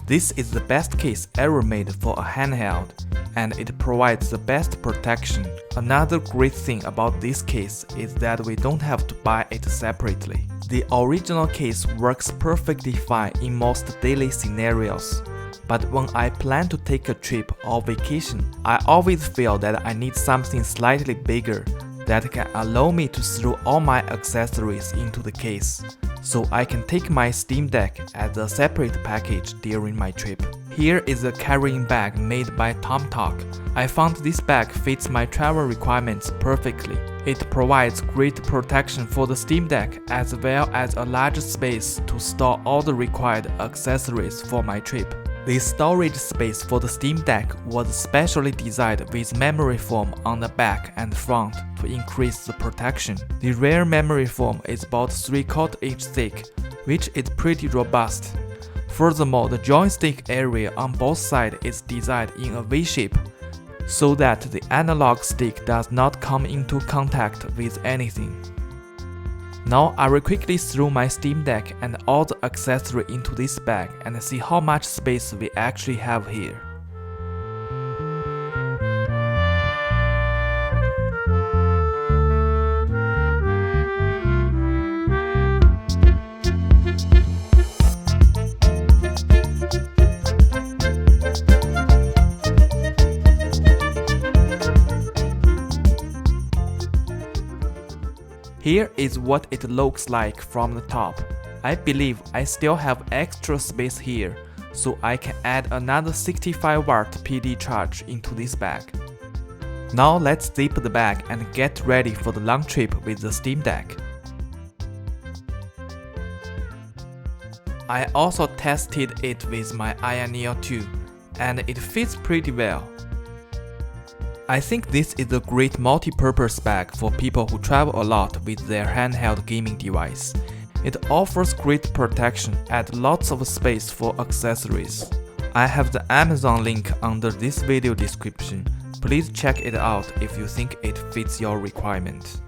This is the best case ever made for a handheld, and it provides the best protection. Another great thing about this case is that we don't have to buy it separately. The original case works perfectly fine in most daily scenarios. But when I plan to take a trip or vacation, I always feel that I need something slightly bigger that can allow me to throw all my accessories into the case, so I can take my Steam Deck as a separate package during my trip. Here is a carrying bag made by Tomtoc. I found this bag fits my travel requirements perfectly. It provides great protection for the Steam Deck as well as a large space to store all the required accessories for my trip. The storage space for the Steam Deck was specially designed with memory foam on the back and front to increase the protection. The rear memory foam is about 3/4 inch thick, which is pretty robust. Furthermore, the joystick area on both sides is designed in a V-shape, so that the analog stick does not come into contact with anything. Now I will quickly throw my Steam Deck and all the accessories into this bag and see how much space we actually have here. Here is what it looks like from the top. I believe I still have extra space here, so I can add another 65-watt PD charge into this bag. Now let's zip the bag and get ready for the long trip with the Steam Deck. I also tested it with my Ioneo 2, and it fits pretty well. I think this is a great multi-purpose bag for people who travel a lot with their handheld gaming device. It offers great protection and lots of space for accessories. I have the Amazon link under this video description. Please check it out if you think it fits your requirement.